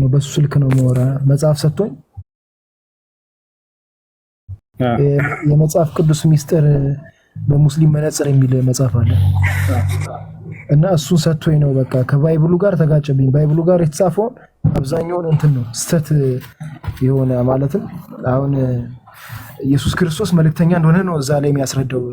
በሱ ስልክ ነው የማወራ። መጽሐፍ ሰጥቶኝ የመጽሐፍ ቅዱስ ሚስጥር በሙስሊም መነጽር የሚል መጽሐፍ አለ እና እሱን ሰጥቶኝ ነው በቃ ከባይብሉ ጋር ተጋጨብኝ። ባይብሉ ጋር የተጻፈውን አብዛኛውን እንትን ነው ስተት የሆነ ማለትም አሁን ኢየሱስ ክርስቶስ መልእክተኛ እንደሆነ ነው እዛ ላይ የሚያስረዳው።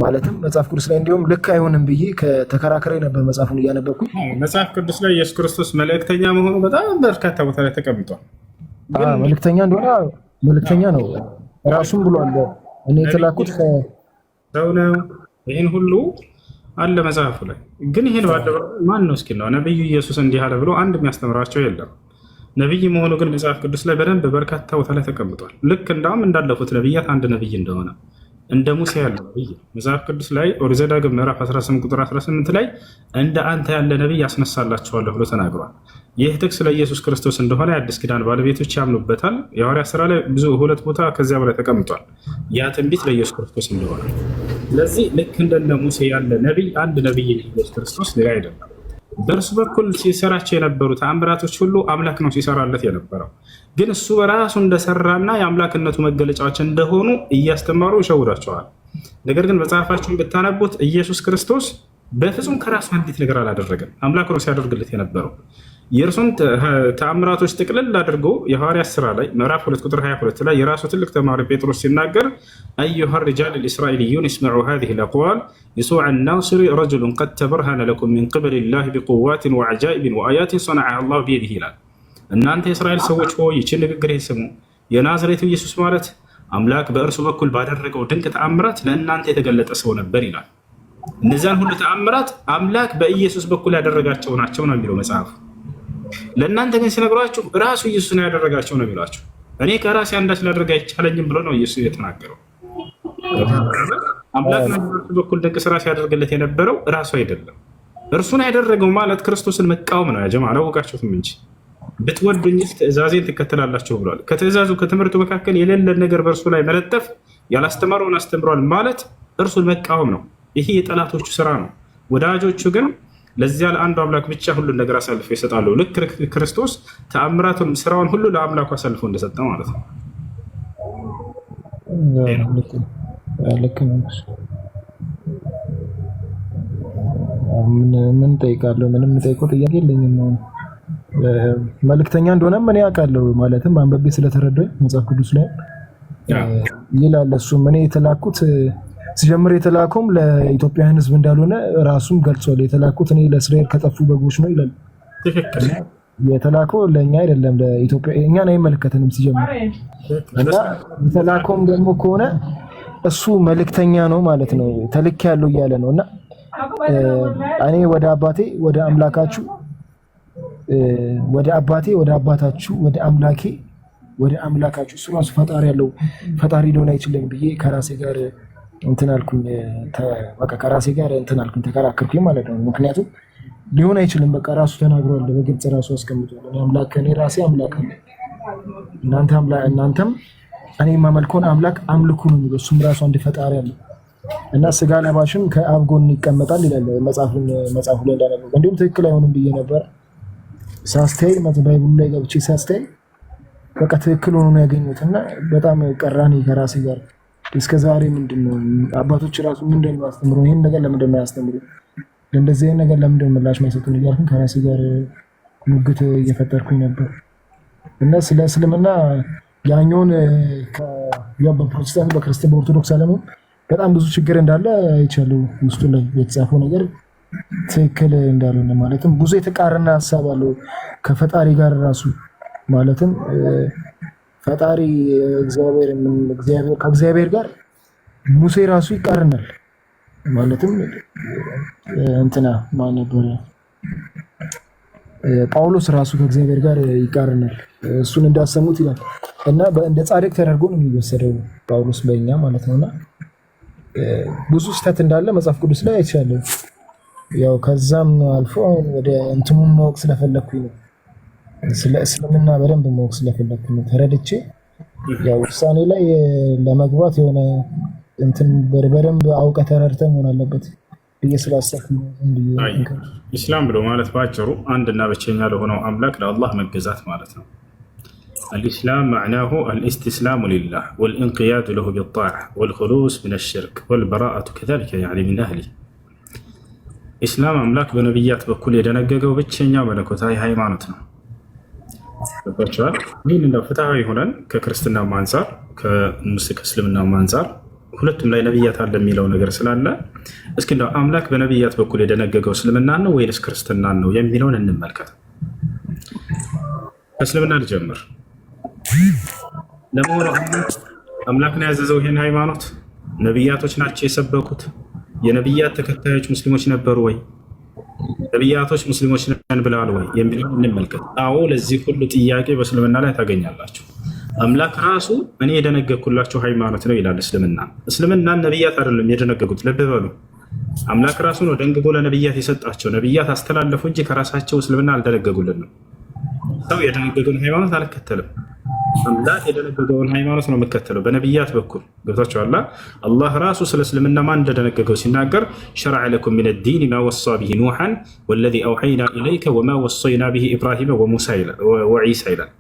ማለትም መጽሐፍ ቅዱስ ላይ እንዲሁም ልክ አይሆንም ብዬ ከተከራከረ ነበር መጽሐፉን እያነበብኩኝ። መጽሐፍ ቅዱስ ላይ ኢየሱስ ክርስቶስ መልእክተኛ መሆኑ በጣም በርካታ ቦታ ላይ ተቀምጧል። መልእክተኛ እንደሆነ መልእክተኛ ነው ራሱም ብሏል። እኔ የተላኩት ሰው ነው። ይህን ሁሉ አለ መጽሐፉ ላይ። ግን ይህን ማን ነው እስኪ ነው ነቢዩ ኢየሱስ እንዲህ አለ ብሎ አንድ የሚያስተምራቸው የለም። ነቢይ መሆኑ ግን መጽሐፍ ቅዱስ ላይ በደንብ በርካታ ቦታ ላይ ተቀምጧል። ልክ እንዳውም እንዳለፉት ነቢያት አንድ ነቢይ እንደሆነ እንደ ሙሴ ያለው ነቢይ መጽሐፍ ቅዱስ ላይ ኦሪት ዘዳግም ምዕራፍ 18 ቁጥር 18 ላይ እንደ አንተ ያለ ነቢይ ያስነሳላቸዋለሁ ብሎ ተናግሯል። ይህ ጥቅስ ለኢየሱስ ክርስቶስ እንደሆነ የአዲስ ኪዳን ባለቤቶች ያምኑበታል። የሐዋርያት ሥራ ላይ ብዙ 2 ቦታ ከዚያ በላይ ተቀምጧል። ያ ትንቢት ለኢየሱስ ክርስቶስ እንደሆነ። ስለዚህ ልክ እንደነ ሙሴ ያለ ነቢይ አንድ ነቢይ ኢየሱስ ክርስቶስ ሌላ አይደለም። በእርሱ በኩል ሲሰራቸው የነበሩ ተአምራቶች ሁሉ አምላክ ነው ሲሰራለት የነበረው። ግን እሱ በራሱ እንደሰራና የአምላክነቱ መገለጫዎች እንደሆኑ እያስተማሩ ይሸውዳቸዋል። ነገር ግን መጽሐፋችሁን ብታነቡት ኢየሱስ ክርስቶስ በፍጹም ከራሱ አንዲት ነገር አላደረገም። አምላክ ነው ሲያደርግለት የነበረው። የእርሱን ተአምራቶች ጥቅልል አድርጎ የሐዋርያት ሥራ ላይ ምዕራፍ 2 ቁጥር 22 ላይ የራሱ ትልቅ ተማሪ ጴጥሮስ ሲናገር አዩሃ ሪጃል ልእስራኤልዩን እስመዑ ሃዚህ ልአቅዋል የሱዕ ናስሪ ረጅሉን ቀድ ተበርሃነ ለኩም ሚን ቅብል ላህ ቢቁዋትን ወዐጃኢብን ወአያትን ሰነዐሃ አላሁ ቢየዲህ ይላል። እናንተ የእስራኤል ሰዎች ሆይ ይችን ንግግር ስሙ። የናዝሬቱ ኢየሱስ ማለት አምላክ በእርሱ በኩል ባደረገው ድንቅ ተአምራት ለእናንተ የተገለጠ ሰው ነበር ይላል። እነዚያን ሁሉ ተአምራት አምላክ በኢየሱስ በኩል ያደረጋቸው ናቸው ነው የሚለው መጽሐፍ። ለእናንተ ግን ሲነግሯችሁ ራሱ ኢየሱስ ነው ያደረጋቸው ነው የሚሏችሁ። እኔ ከራሴ አንዳች ላደርግ አይቻለኝም ብሎ ነው ኢየሱስ የተናገረው። አምላክ ነው በእርሱ በኩል ድንቅ ስራ ሲያደርግለት የነበረው ራሱ አይደለም። እርሱን ያደረገው ማለት ክርስቶስን መቃወም ነው። ያጀማ አላወቃችሁትም እንጂ ብትወዱኝስ ትእዛዜን ትከተላላችሁ ብሏል። ከትእዛዙ ከትምህርቱ መካከል የሌለን ነገር በእርሱ ላይ መለጠፍ፣ ያላስተማረውን አስተምሯል ማለት እርሱን መቃወም ነው። ይሄ የጠላቶቹ ስራ ነው። ወዳጆቹ ግን ለዚያ ለአንዱ አምላክ ብቻ ሁሉን ነገር አሳልፎ ይሰጣሉ። ልክ ክርስቶስ ተአምራቱን ስራውን ሁሉ ለአምላኩ አሳልፎ እንደሰጠ ማለት ነው። ምን ጠይቃለሁ? ምንም ጠይቀው ጥያቄ የለኝም። መልእክተኛ እንደሆነም እኔ አውቃለሁ። ማለትም አንበቤ ስለተረዳኝ መጽሐፍ ቅዱስ ላይ ይላል። እሱም እኔ የተላኩት ሲጀምር የተላከውም ለኢትዮጵያውያን ሕዝብ እንዳልሆነ ራሱም ገልጿል። የተላኩት እኔ ለእስራኤል ከጠፉ በጎች ነው ይላል። የተላከው ለእኛ አይደለም፣ ለኢትዮጵያ እኛን አይመለከተንም ሲጀምር። እና የተላከውም ደግሞ ከሆነ እሱ መልእክተኛ ነው ማለት ነው። ተልክ ያለው እያለ ነው። እና እኔ ወደ አባቴ ወደ አምላካችሁ ወደ አባቴ ወደ አባታችሁ ወደ አምላኬ ወደ አምላካችሁ እሱ ራሱ ፈጣሪ ያለው ፈጣሪ ሊሆን አይችልም ብዬ ከራሴ ጋር እንትን አልኩኝ። በቃ ከራሴ ጋር እንትን አልኩኝ፣ ተከራከርኩኝ ማለት ነው። ምክንያቱም ሊሆን አይችልም፣ በቃ ራሱ ተናግሯል፣ በግልጽ ራሱ አስቀምጧል። እኔ አምላክ እኔ ራሴ አምላክ ነኝ፣ እናንተም እኔ የማመልከውን አምላክ አምልኩ ነው የሚለው። እሱም ራሱ አንድ ፈጣሪ አለ እና ስጋ ለባሽም ከአብ ጎን ይቀመጣል ይላል መጽሐፉ ላይ እንዳነበብኩ። እንዲሁም ትክክል አይሆንም ብዬ ነበር ሳስተያይ፣ ባይብሉ ላይ ገብቼ ሳስተያይ በቃ ትክክል ሆኖ ነው ያገኘሁት። እና በጣም ቀራኔ ከራሴ ጋር እስከ ዛሬ ምንድነው አባቶች ራሱ ምንድነው ያስተምሩ? ይሄን ነገር ለምንድን ነው ያስተምሩ? እንደዚህ አይነት ነገር ለምንድን ነው ምላሽ ማይሰጡን እያልኩኝ ከራሴ ጋር ሙግት እየፈጠርኩኝ ነበር። እና ስለ እስልምና ያኛውን በፕሮቴስታንት በክርስቲያን በኦርቶዶክስ ዓለም በጣም ብዙ ችግር እንዳለ አይቻለሁ። ውስጡ ላይ የተጻፈው ነገር ትክክል እንዳልሆነ ማለትም ብዙ የተቃረነ ሀሳብ አለው ከፈጣሪ ጋር ራሱ ማለትም ፈጣሪ ከእግዚአብሔር ጋር ሙሴ ራሱ ይቃረናል። ማለትም እንትና ማን ነበር ጳውሎስ ራሱ ከእግዚአብሔር ጋር ይቃረናል። እሱን እንዳሰሙት ይላል እና እንደ ጻድቅ ተደርጎ ነው የሚወሰደው ጳውሎስ በእኛ ማለት ነውና ብዙ ስህተት እንዳለ መጽሐፍ ቅዱስ ላይ አይቻለሁ። ያው ከዛም አልፎ ወደ እንትኑን ማወቅ ስለፈለኩኝ ነው፣ ስለ እስልምና በደንብ ማወቅ ስለፈለኩኝ ነው ተረድቼ ያው ውሳኔ ላይ ለመግባት የሆነ እንትን በደንብ አውቀህ ተረድተህ መሆን አለበት። ብዬ ስላሰብኩ ነው። ኢስላም ብሎ ማለት በአጭሩ አንድና ብቸኛ ለሆነው አምላክ ለአላህ መገዛት ማለት ነው። الإسلام معناه الاستسلام لله والانقياد له بالطاعة والخلوص من الشرك والبراءة كذلك يعني من أهله. إسلام أملاك بنبيات بكل يدنققوا بتشنيا ملكوتاي هاي معناتنا. مين إنه فتحوا هنا ككريستنا ومانزار كمسلك اسلمنا ومانزار ሁለቱም ላይ ነብያት አለ የሚለው ነገር ስላለ እስኪ እንደው አምላክ በነብያት በኩል የደነገገው እስልምና ነው ወይስ ክርስትና ነው የሚለውን እንመልከት። እስልምና ልጀምር። ለመሆኑ አምላክ ነው ያዘዘው ይሄን ሃይማኖት? ነብያቶች ናቸው የሰበኩት? የነብያት ተከታዮች ሙስሊሞች ነበሩ ወይ? ነብያቶች ሙስሊሞች ነን ብለዋል ወይ የሚለውን እንመልከት። አዎ፣ ለዚህ ሁሉ ጥያቄ በእስልምና ላይ ታገኛላችሁ። አምላክ ራሱ እኔ የደነገግኩላችሁ ሃይማኖት ነው ይላል እስልምና። እስልምናን ነብያት አይደለም የደነገጉት፣ ልብ በሉ። አምላክ ራሱ ነው ደንግጎ ለነብያት የሰጣቸው። ነብያት አስተላለፉ እንጂ ከራሳቸው እስልምና አልደነገጉልንም። ሰው የደነገገውን ሃይማኖት አልከተልም። አምላክ የደነገገውን ሃይማኖት ነው የምከተለው በነብያት በኩል። ገብታችኋል? አላህ ራሱ ስለ እስልምና ማን እንደደነገገው ሲናገር ሸረዐ ለኩም ሚነ ዲን ማ ወሳ ቢሂ ኑሐን ወለዚ አውሐይና ኢለይከ ወማ ወሰይና ቢሂ ኢብራሂመ ወዒሳ ይላል።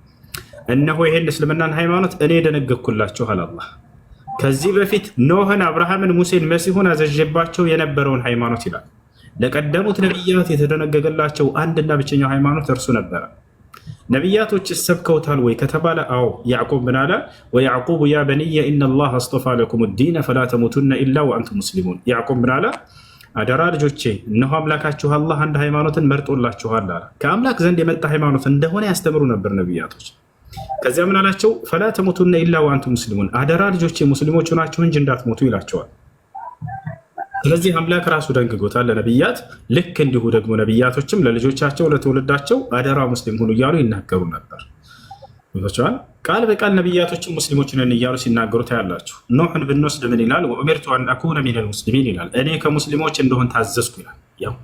እነሆ ይሄን እስልምናን ሃይማኖት እኔ ደነገግኩላችኋል። አላህ ከዚህ በፊት ኖህን፣ አብርሃምን፣ ሙሴን፣ መሲሁን አዘዤባቸው የነበረውን ሃይማኖት ይላል። ለቀደሙት ነብያት የተደነገገላቸው አንድና ብቸኛው ሃይማኖት እርሱ ነበረ። ነብያቶች ሰብከውታል ወይ ከተባለ አዎ። ያዕቁብ ምን አለ? ወያዕቁብ ያ በንየ ኢነላህ አስጠፋ ለኩም ዲነ ፈላ ተሙቱነ ኢላ ወአንቱም ሙስሊሙን። ያዕቁብ ምን አለ? አደራ ልጆቼ እነሆ አምላካችሁ አላህ አንድ ሃይማኖትን መርጦላችኋል አለ። ከአምላክ ዘንድ የመጣ ሃይማኖት እንደሆነ ያስተምሩ ነበር ነብያቶች። ከዚያ ምን አላቸው? ፈላ ተሙቱነ ኢላ ወአንቱም ሙስሊሙን፣ አደራ ልጆቼ ሙስሊሞች ሆናችሁ እንጂ እንዳትሞቱ ይላቸዋል። ስለዚህ አምላክ ራሱ ደንግጎታል ለነብያት። ልክ እንዲሁ ደግሞ ነብያቶችም ለልጆቻቸው ለትውልዳቸው አደራ ሙስሊም ሁኑ እያሉ ይናገሩ ነበር። ይወቻል ቃል በቃል ነብያቶችም ሙስሊሞች ነን እያሉ ሲናገሩ ታያላችሁ። ኖህን ብንወስድ ምን ይላል? ወኡሚርቱ አን አኩነ ሚነል ሙስሊሚን ይላል። እኔ ከሙስሊሞች እንደሆን ታዘዝኩ ይላል። ያው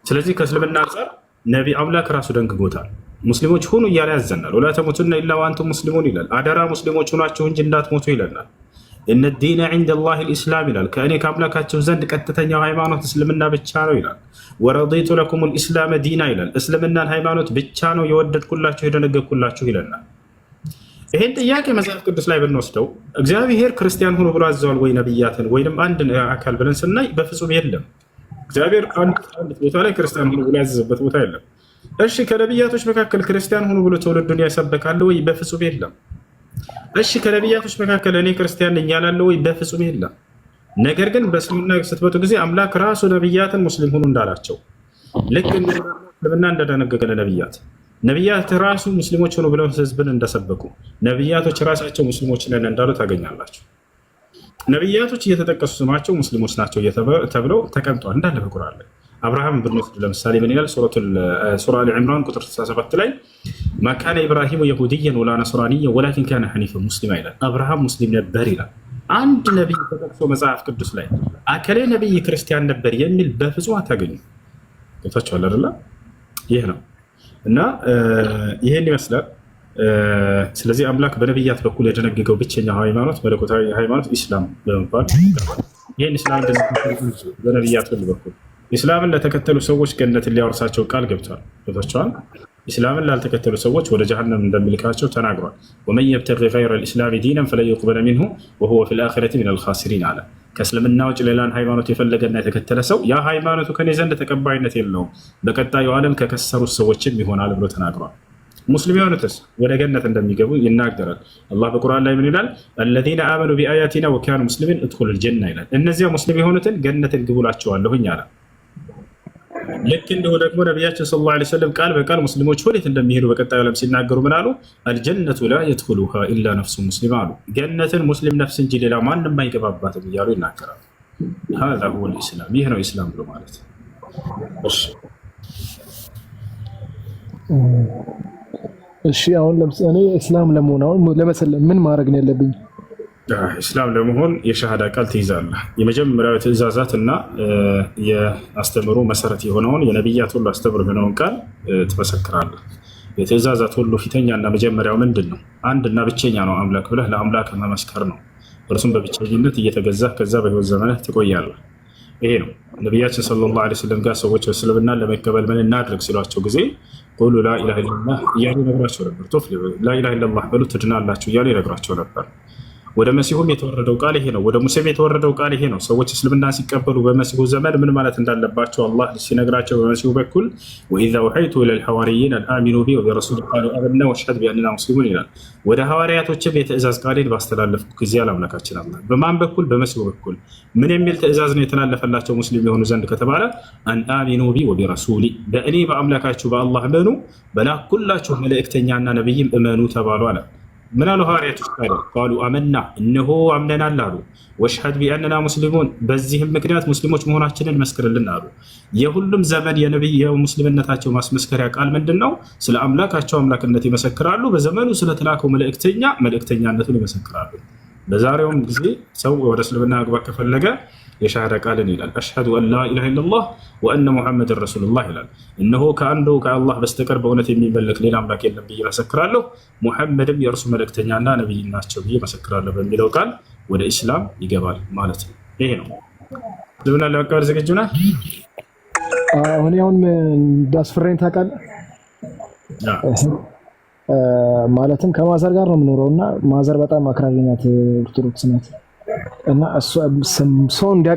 ስለዚህ ከእስልምና አንፃር ነቢ አምላክ ራሱ ደንግጎታል። ሙስሊሞች ሁኑ እያለ ያዘናል። ወላ ተሙቱነ ኢላ ወአንቱም ሙስሊሙን ይላል። አደራ ሙስሊሞች ሁናችሁ እንጂ እንዳትሞቱ ይለናል። እነ ዲነ ዒንደላሂ ልኢስላም ይላል። ከእኔ ከአምላካቸው ዘንድ ቀጥተኛው ሃይማኖት እስልምና ብቻ ነው ይላል። ወረዲቱ ለኩም ልኢስላመ ዲና ይላል። እስልምናን ሃይማኖት ብቻ ነው የወደድኩላችሁ የደነገግኩላችሁ ይለናል። ይሄን ጥያቄ መጽሐፍ ቅዱስ ላይ ብንወስደው እግዚአብሔር ክርስቲያን ሁኑ ብሎ አዘዋል ወይ ነብያትን ወይም አንድ አካል ብለን ስናይ በፍጹም የለም። እግዚአብሔር አንድ ቦታ ላይ ክርስቲያን ሁኑ ብሎ ያዘዘበት ቦታ የለም። እሺ ከነብያቶች መካከል ክርስቲያን ሁኑ ብሎ ትውልዱን ያሰበካለ ወይ? በፍጹም የለም። እሺ ከነብያቶች መካከል እኔ ክርስቲያን ነኝ ያላለ ወይ? በፍጹም የለም። ነገር ግን በእስልምና ስትመጡ ጊዜ አምላክ ራሱ ነብያትን ሙስሊም ሁኑ እንዳላቸው ልክ እስልምና እንደደነገገ ነብያት ራሱ ሙስሊሞች ሁኑ ብለው ህዝብን እንደሰበኩ ነብያቶች ራሳቸው ሙስሊሞች ነን እንዳሉ ታገኛላችሁ። ነብያቶች እየተጠቀሱ ስማቸው ሙስሊሞች ናቸው ተብለው ተቀምጧል እንዳለ በቁርአን ላይ። አብርሃም ብንወስድ ለምሳሌ ምን ይላል? ሱራ አሊ ዒምራን ቁጥር 67 ላይ ማካነ ኢብራሂሙ የሁድየን ወላ ነስራንየን ወላኪን ካነ ሐኒፈን ሙስሊማ ይላል። አብርሃም ሙስሊም ነበር ይላል። አንድ ነቢይ ተጠቅሶ መጽሐፍ ቅዱስ ላይ አከሌ ነቢይ ክርስቲያን ነበር የሚል በፍጹም አታገኙ። ገብታችኋል አይደለ? ይህ ነው እና ይሄን ይመስላል። ስለዚህ አምላክ በነቢያት በኩል የደነገገው ብቸኛው ሃይማኖት መለኮታዊ ሃይማኖት ኢስላም በመባል ይህን ኢስላም በነቢያት በኩል ኢስላምን ለተከተሉ ሰዎች ገነትን ሊያወርሳቸው ቃል ገብቷል። ገብቷቸዋል። ኢስላምን ላልተከተሉ ሰዎች ወደ ጀሃነም እንደሚልካቸው ተናግሯል። ወመን የብተጊ ገይረ ልእስላሚ ዲነን ፈለን ዩቅበለ ሚንሁ ወሁወ ፊል አኺረቲ ሚነል ኻሲሪን አለ። ከእስልምና ውጭ ሌላን ሃይማኖት የፈለገና የተከተለ ሰው ያ ሃይማኖቱ ከኔ ዘንድ ተቀባይነት የለውም፣ በቀጣዩ ዓለም ከከሰሩት ሰዎችም ይሆናል ብሎ ተናግሯል። ሙስሊም የሆኑትስ ወደ ገነት እንደሚገቡ ይናገራል። አላህ በቁርአን ላይ ምን ይላል? አለዚነ አመኑ ቢአያቲና ወካኑ ሙስሊሚን እድኹሉል ጀና ይላል። እነዚያ ሙስሊም የሆኑትን ገነትን ግቡላቸዋለሁኝ አለ። ልክ እንዲሁ ደግሞ ነቢያችን ሰለላሁ ዐለይሂ ወሰለም ቃል በቃል ሙስሊሞች ወዴት እንደሚሄዱ በቀጣዩ ዓለም ሲናገሩ ምን አሉ? አልጀነቱ ላ የድኹሉሃ ኢላ ነፍሱ ሙስሊም አሉ። ገነትን ሙስሊም ነፍስ እንጂ ሌላ ማንም አይገባባትም እያሉ ይናገራሉ። ሀዛ ሁወል ኢስላም፣ ይህ ነው ኢስላም ብሎ ማለት። እሺ አሁን ለምሳሌ እስላም ለመሆን አሁን ለመሰለም ምን ማድረግ ነው ያለብኝ? እስላም ለመሆን የሻሃዳ ቃል ትይዛለህ። የመጀመሪያው የትእዛዛት እና የአስተምሮ መሰረት የሆነውን የነቢያት ሁሉ አስተምሮ የሆነውን ቃል ትመሰክራለህ። የትእዛዛት ሁሉ ፊተኛና መጀመሪያው ምንድን ነው? አንድና ብቸኛ ነው አምላክ ብለህ ለአምላክ መመስከር ነው። እርሱም በብቸኝነት እየተገዛህ ከዛ በህይወት ዘመንህ ትቆያለህ። ይሄ ነው ነቢያችን ሰለላሁ ዐለይሂ ወሰለም ጋር ሰዎች እስልምና ለመቀበል ምን እናድርግ ሲሏቸው ጊዜ ቁሉ ላኢላሃ ኢለላህ እያሉ ይነግሯቸው ነበር። ላኢላሃ ኢለላህ በሉ ትድናላችሁ እያሉ ይነግሯቸው ነበር። ወደ መሲሁም የተወረደው ቃል ይሄ ነው። ወደ ሙሴም የተወረደው ቃል ይሄ ነው። ሰዎች እስልምናን ሲቀበሉ በመሲሁ ዘመን ምን ማለት እንዳለባቸው አላህ ሲነግራቸው በመሲሁ በኩል ወኢዛ ውሐይቱ ኢለል ሐዋርይን አን አሚኑ ቢ ወቢረሱሊ ቃሉ አመና ወሽሀድ ቢአንና ሙስሊሙን ይላል። ወደ ሐዋርያቶችም የትእዛዝ ቃሌን ባስተላለፍኩ ጊዜ አምላካችን አላህ በማን በኩል? በመሲሁ በኩል። ምን የሚል ትእዛዝ ነው የተላለፈላቸው ሙስሊም የሆኑ ዘንድ ከተባለ አን አሚኑ ቢ ወቢረሱሊ በእኔ በአምላካችሁ በአላህ እመኑ፣ በላኩላችሁ መልእክተኛና ነቢይም እመኑ ተባሉ አለ። ምን አሉ ሐዋርያቶች? ቃሉ አመና እነሆ አምነናል አሉ። ወሽሀድ ቢአንና ሙስሊሙን በዚህም ምክንያት ሙስሊሞች መሆናችንን መስክርልን አሉ። የሁሉም ዘመን የነቢይ የሙስሊምነታቸው ማስመስከሪያ ቃል ምንድን ነው? ስለ አምላካቸው አምላክነት ይመሰክራሉ። በዘመኑ ስለተላከው መልእክተኛ መልእክተኛነቱን ይመሰክራሉ። በዛሬውም ጊዜ ሰው ወደ እስልምና መግባት ከፈለገ የሻሃዳ ቃልን ይላል። አሽሀዱ አን ላ ኢላሃ ኢለላህ ወአነ ሙሐመድን ረሱሉላህ ይላል። እነሆ ከአንዱ ከአላህ በስተቀር በእውነት የሚመለክ ሌላ አምላክ የለም ብዬ መሰክራለሁ፣ ሙሐመድም የእርሱ መልእክተኛና ነቢይ ናቸው ብዬ መሰክራለሁ በሚለው ቃል ወደ ኢስላም ይገባል ማለት ነው። ይሄ ነው። እስልምና ለመቀበል ዝግጁ ነህ? አሁን እንዳስፈራኝ ታውቃለህ። ማለትም ከማዘር ጋር ነው የምኖረው እና ማዘር በጣም አክራሪ ናት፣ ኦርቶዶክስ ናት እና እሷ ሰው